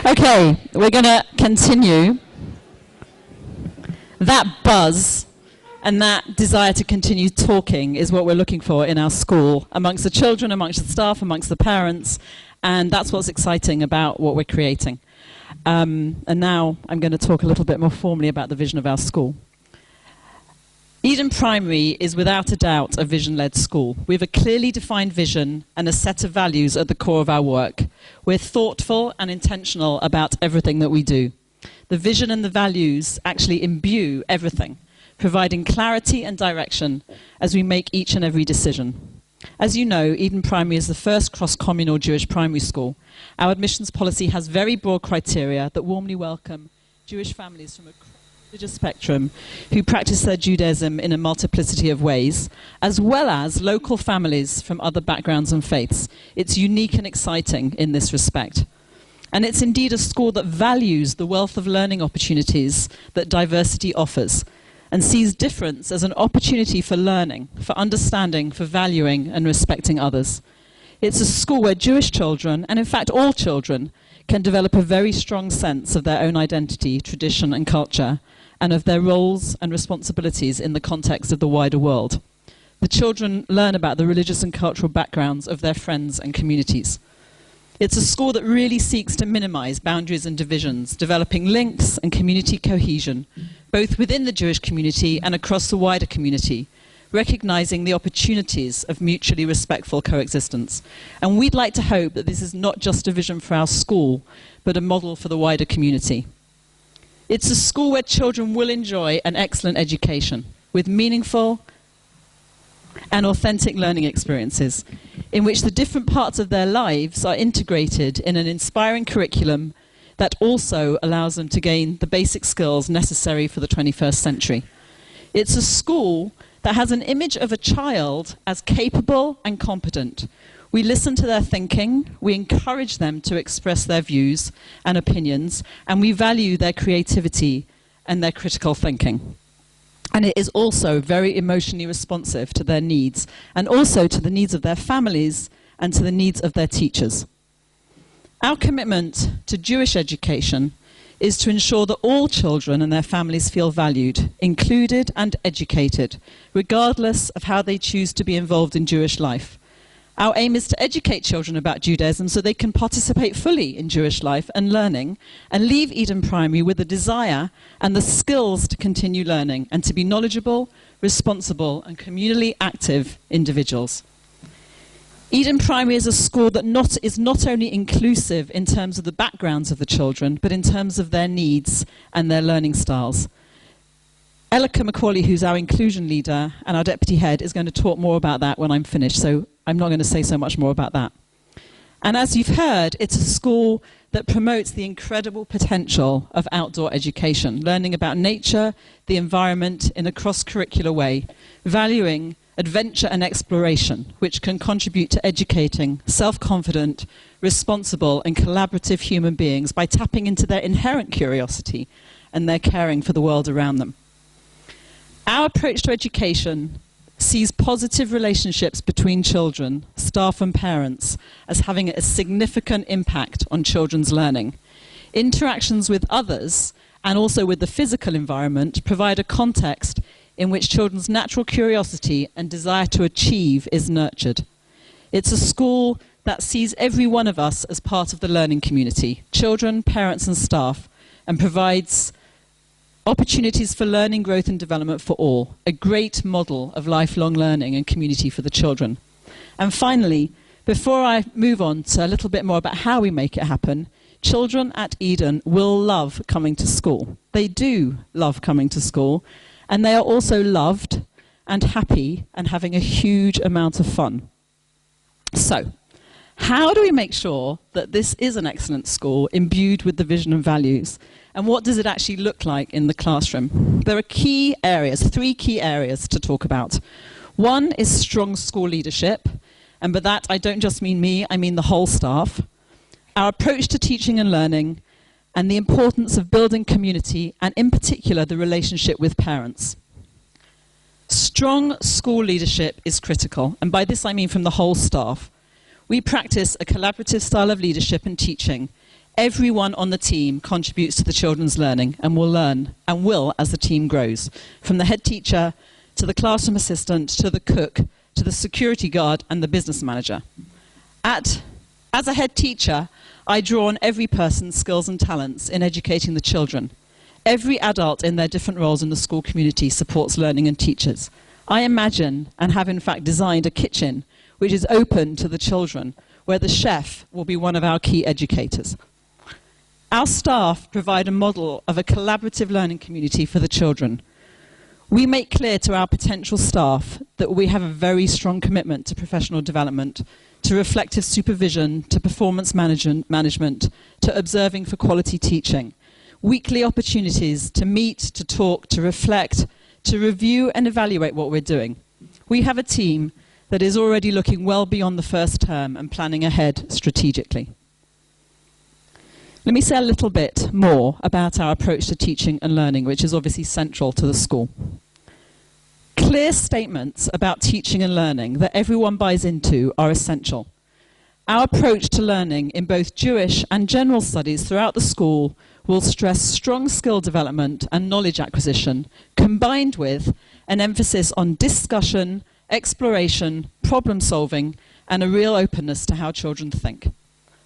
Okay, we're going to continue. That buzz and that desire to continue talking is what we're looking for in our school, amongst the children, amongst the staff, amongst the parents, and that's what's exciting about what we're creating. And now I'm going to talk a little bit more formally about the vision of our school. Eden Primary is without a doubt a vision-led school. We have a clearly defined vision and a set of values at the core of our work. We're thoughtful and intentional about everything that we do. The vision and the values actually imbue everything, providing clarity and direction as we make each and every decision. As you know, Eden Primary is the first cross-communal Jewish primary school. Our admissions policy has very broad criteria that warmly welcome Jewish families from a religious spectrum who practice their Judaism in a multiplicity of ways, as well as local families from other backgrounds and faiths. It's unique and exciting in this respect. And it's indeed a school that values the wealth of learning opportunities that diversity offers, and sees difference as an opportunity for learning, for understanding, for valuing and respecting others. It's a school where Jewish children, and in fact all children, can develop a very strong sense of their own identity, tradition and culture, and of their roles and responsibilities in the context of the wider world. The children learn about the religious and cultural backgrounds of their friends and communities. It's a school that really seeks to minimize boundaries and divisions, developing links and community cohesion, both within the Jewish community and across the wider community, recognizing the opportunities of mutually respectful coexistence. And we'd like to hope that this is not just a vision for our school, but a model for the wider community. It's a school where children will enjoy an excellent education, with meaningful and authentic learning experiences, in which the different parts of their lives are integrated in an inspiring curriculum that also allows them to gain the basic skills necessary for the 21st century. It's a school that has an image of a child as capable and competent. We listen to their thinking, we encourage them to express their views and opinions, and we value their creativity and their critical thinking. And it is also very emotionally responsive to their needs, and also to the needs of their families and to the needs of their teachers. Our commitment to Jewish education is to ensure that all children and their families feel valued, included and educated, regardless of how they choose to be involved in Jewish life. Our aim is to educate children about Judaism so they can participate fully in Jewish life and learning, and leave Eden Primary with the desire and the skills to continue learning and to be knowledgeable, responsible and communally active individuals. Eden Primary is a school that is not only inclusive in terms of the backgrounds of the children, but in terms of their needs and their learning styles. Elika McCauley, who's our inclusion leader and our deputy head, is going to talk more about that when I'm finished, so I'm not going to say so much more about that. And as you've heard, it's a school that promotes the incredible potential of outdoor education, learning about nature, the environment in a cross-curricular way, valuing adventure and exploration, which can contribute to educating self-confident, responsible and collaborative human beings by tapping into their inherent curiosity and their caring for the world around them. Our approach to education sees positive relationships between children, staff and parents as having a significant impact on children's learning. Interactions with others and also with the physical environment provide a context in which children's natural curiosity and desire to achieve is nurtured. It's a school that sees every one of us as part of the learning community, children, parents and staff, and provides opportunities for learning, growth and development for all, a great model of lifelong learning and community for the children. And finally, before I move on to a little bit more about how we make it happen, children at Eden will love coming to school. They do love coming to school, and they are also loved and happy and having a huge amount of fun. So, how do we make sure that this is an excellent school imbued with the vision and values? And what does it actually look like in the classroom? There are key areas, 3 key areas to talk about. One is strong school leadership, and by that I don't just mean me, I mean the whole staff. Our approach to teaching and learning, and the importance of building community, and in particular the relationship with parents. Strong school leadership is critical, and by this I mean from the whole staff. We practice a collaborative style of leadership and teaching, Everyone on the team contributes to the children's learning and will learn and will as the team grows, from the head teacher to the classroom assistant to the cook to the security guard and the business manager. As a head teacher, I draw on every person's skills and talents in educating the children. Every adult in their different roles in the school community supports learning and teaches. I imagine and have in fact designed a kitchen which is open to the children, where the chef will be one of our key educators. Our staff provide a model of a collaborative learning community for the children. We make clear to our potential staff that we have a very strong commitment to professional development, to reflective supervision, to performance management, to observing for quality teaching. Weekly opportunities to meet, to talk, to reflect, to review and evaluate what we're doing. We have a team that is already looking well beyond the first term and planning ahead strategically. Let me say a little bit more about our approach to teaching and learning, which is obviously central to the school. Clear statements about teaching and learning that everyone buys into are essential. Our approach to learning in both Jewish and general studies throughout the school will stress strong skill development and knowledge acquisition, combined with an emphasis on discussion, exploration, problem solving, and a real openness to how children think.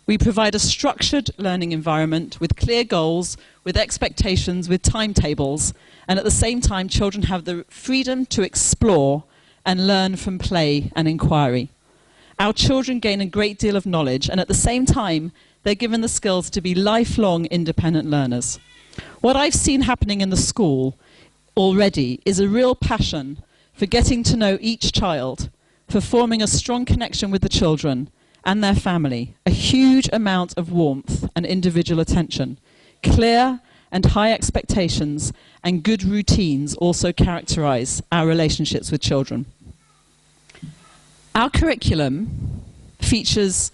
We provide a structured learning environment with clear goals, with expectations, with timetables, and at the same time children have the freedom to explore and learn from play and inquiry. Our children gain a great deal of knowledge, and at the same time they're given the skills to be lifelong independent learners. What I've seen happening in the school already is a real passion for getting to know each child, for forming a strong connection with the children and their family, a huge amount of warmth and individual attention. Clear and high expectations and good routines also characterize our relationships with children. Our curriculum features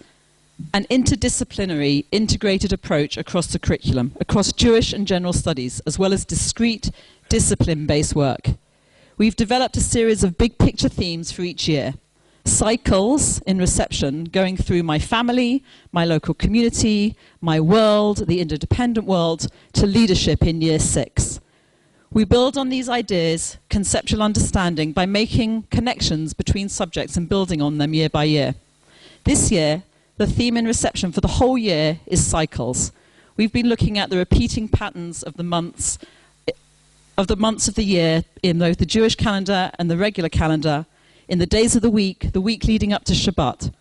an interdisciplinary, integrated approach across the curriculum, across Jewish and general studies, as well as discrete, discipline-based work. We've developed a series of big picture themes for each year. Cycles in reception, going through my family, my local community, my world, the interdependent world, to leadership in year 6. We build on these ideas, conceptual understanding, by making connections between subjects and building on them year by year. This year, the theme in reception for the whole year is cycles. We've been looking at the repeating patterns of the months of the year in both the Jewish calendar and the regular calendar, in the days of the week leading up to Shabbat.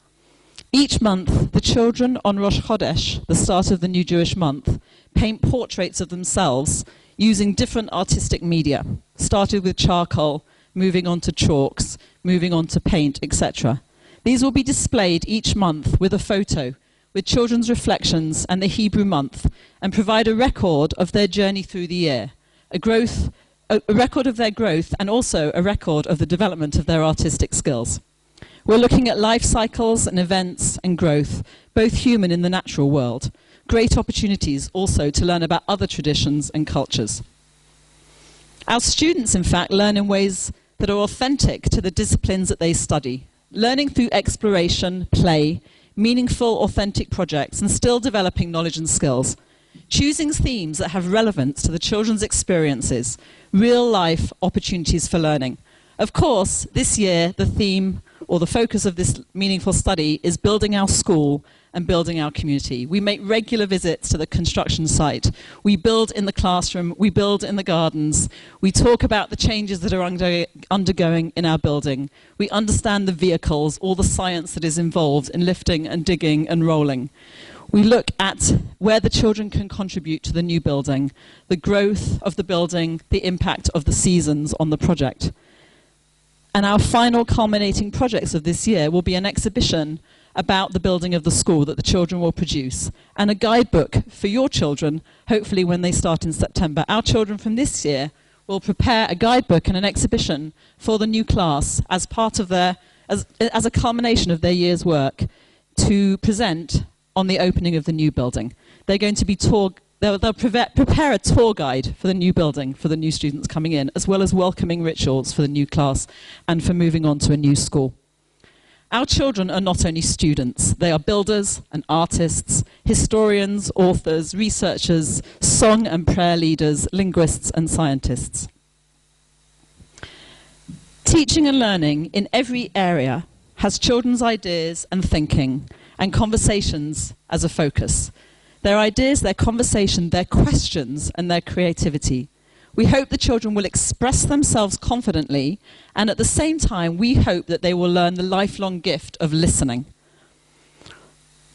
Each month, the children on Rosh Chodesh, the start of the new Jewish month, paint portraits of themselves using different artistic media. Started with charcoal, moving on to chalks, moving on to paint, etc. These will be displayed each month with a photo, with children's reflections and the Hebrew month, and provide a record of their journey through the year, a record of their growth, and also a record of the development of their artistic skills. We're looking at life cycles and events and growth, both human in the natural world. Great opportunities also to learn about other traditions and cultures. Our students, in fact, learn in ways that are authentic to the disciplines that they study, learning through exploration, play, meaningful, authentic projects, and still developing knowledge and skills. Choosing themes that have relevance to the children's experiences, real-life opportunities for learning. Of course, this year, the theme or the focus of this meaningful study is building our school and building our community. We make regular visits to the construction site. We build in the classroom, we build in the gardens. We talk about the changes that are undergoing in our building. We understand the vehicles, all the science that is involved in lifting and digging and rolling. We look at where the children can contribute to the new building, the growth of the building, the impact of the seasons on the project. And our final culminating projects of this year will be an exhibition about the building of the school that the children will produce, and a guidebook for your children, hopefully when they start in September. Our children from this year will prepare a guidebook and an exhibition for the new class as part of their, as a culmination of their year's work, to present on the opening of the new building. They're going to be they'll prepare a tour guide for the new building for the new students coming in, as well as welcoming rituals for the new class and for moving on to a new school. Our children are not only students, they are builders and artists, historians, authors, researchers, song and prayer leaders, linguists and scientists. Teaching and learning in every area has children's ideas and thinking and conversations as a focus. Their ideas, their conversation, their questions and their creativity. We hope the children will express themselves confidently, and at the same time, we hope that they will learn the lifelong gift of listening.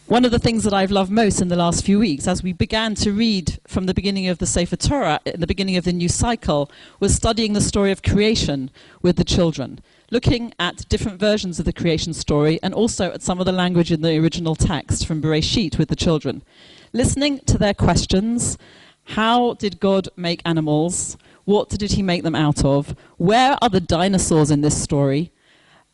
One of the things that I've loved most in the last few weeks, as we began to read from the beginning of the Sefer Torah, at the beginning of the new cycle, was studying the story of creation with the children, looking at different versions of the creation story, and also at some of the language in the original text from Bereshit with the children. Listening to their questions. How did God make animals? What did he make them out of? Where are the dinosaurs in this story?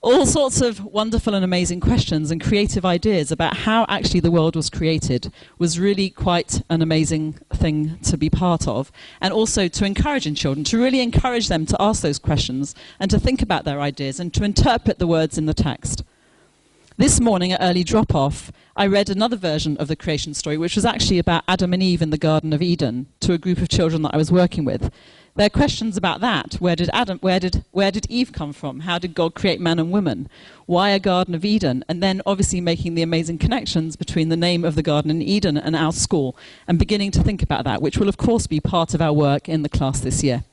All sorts of wonderful and amazing questions and creative ideas about how actually the world was created was really quite an amazing thing to be part of. And also to encourage in children, to really encourage them to ask those questions and to think about their ideas and to interpret the words in the text. This morning at early drop-off, I read another version of the creation story, which was actually about Adam and Eve in the Garden of Eden, to a group of children that I was working with. There are questions about that. Where did Eve come from? How did God create man and woman? Why a Garden of Eden? And then obviously making the amazing connections between the name of the Garden in Eden and our school, and beginning to think about that, which will of course be part of our work in the class this year.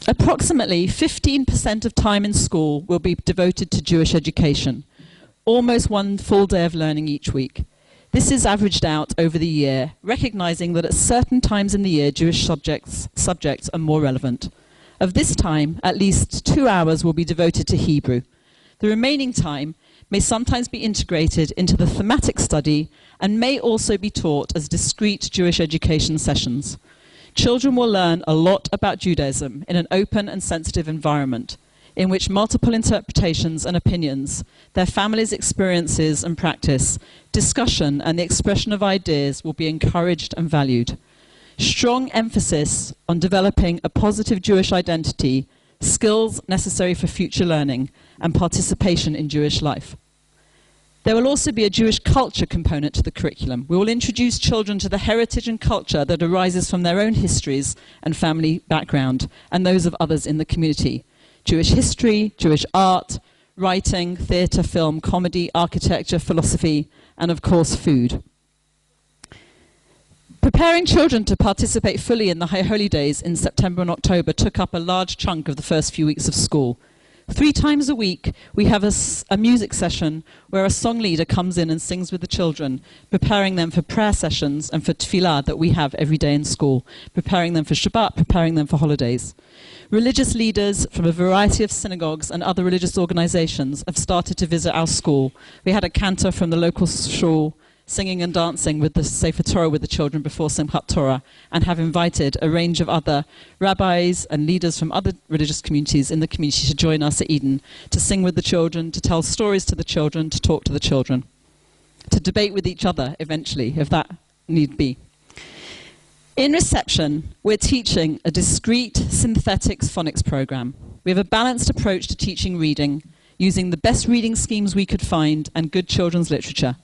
Approximately 15% of time in school will be devoted to Jewish education, almost one full day of learning each week. This is averaged out over the year, recognizing that at certain times in the year, Jewish subjects are more relevant. Of this time, at least 2 hours will be devoted to Hebrew. The remaining time may sometimes be integrated into the thematic study and may also be taught as discrete Jewish education sessions. Children will learn a lot about Judaism in an open and sensitive environment, in which multiple interpretations and opinions, their families' experiences and practice, discussion and the expression of ideas will be encouraged and valued. Strong emphasis on developing a positive Jewish identity, skills necessary for future learning, and participation in Jewish life. There will also be a Jewish culture component to the curriculum. We will introduce children to the heritage and culture that arises from their own histories and family background, and those of others in the community. Jewish history, Jewish art, writing, theatre, film, comedy, architecture, philosophy, and of course food. Preparing children to participate fully in the High Holy Days in September and October took up a large chunk of the first few weeks of school. 3 times a week, we have a music session where a song leader comes in and sings with the children, preparing them for prayer sessions and for tefillah that we have every day in school, preparing them for Shabbat, preparing them for holidays. Religious leaders from a variety of synagogues and other religious organizations have started to visit our school. We had a cantor from the local shul singing and dancing with the Sefer Torah with the children before Simchat Torah, and have invited a range of other rabbis and leaders from other religious communities in the community to join us at Eden, to sing with the children, to tell stories to the children, to talk to the children, to debate with each other eventually, if that need be. In reception, we're teaching a discrete synthetic phonics program. We have a balanced approach to teaching reading, using the best reading schemes we could find and good children's literature.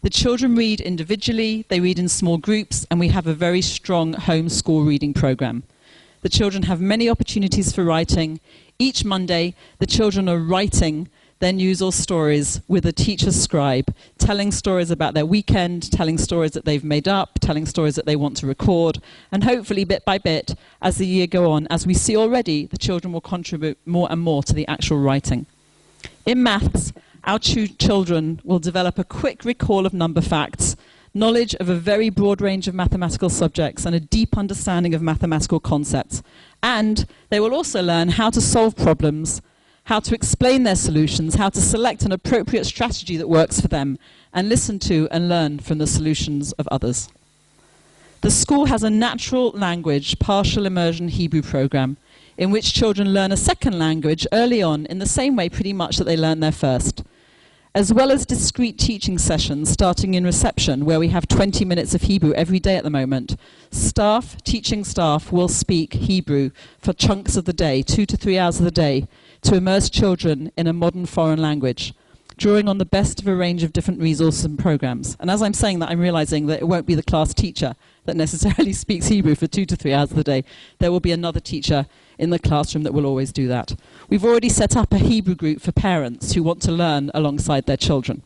The children read individually, they read in small groups, and we have a very strong home school reading program. The children have many opportunities for writing. Each Monday, the children are writing their news or stories with a teacher scribe, telling stories about their weekend, telling stories that they've made up, telling stories that they want to record, and hopefully bit by bit, as the year go on, as we see already, the children will contribute more and more to the actual writing. In maths, our children will develop a quick recall of number facts, knowledge of a very broad range of mathematical subjects, and a deep understanding of mathematical concepts. And they will also learn how to solve problems, how to explain their solutions, how to select an appropriate strategy that works for them, and listen to and learn from the solutions of others. The school has a natural language, partial immersion Hebrew program, in which children learn a second language early on in the same way pretty much that they learn their first, as well as discrete teaching sessions starting in reception, where we have 20 minutes of Hebrew every day at the moment. Teaching staff will speak Hebrew for chunks of the day, 2 to 3 hours of the day, to immerse children in a modern foreign language, drawing on the best of a range of different resources and programs. And as I'm saying that, I'm realizing that it won't be the class teacher that necessarily speaks Hebrew for 2 to 3 hours of the day. There will be another teacher in the classroom that will always do that. We've already set up a Hebrew group for parents who want to learn alongside their children.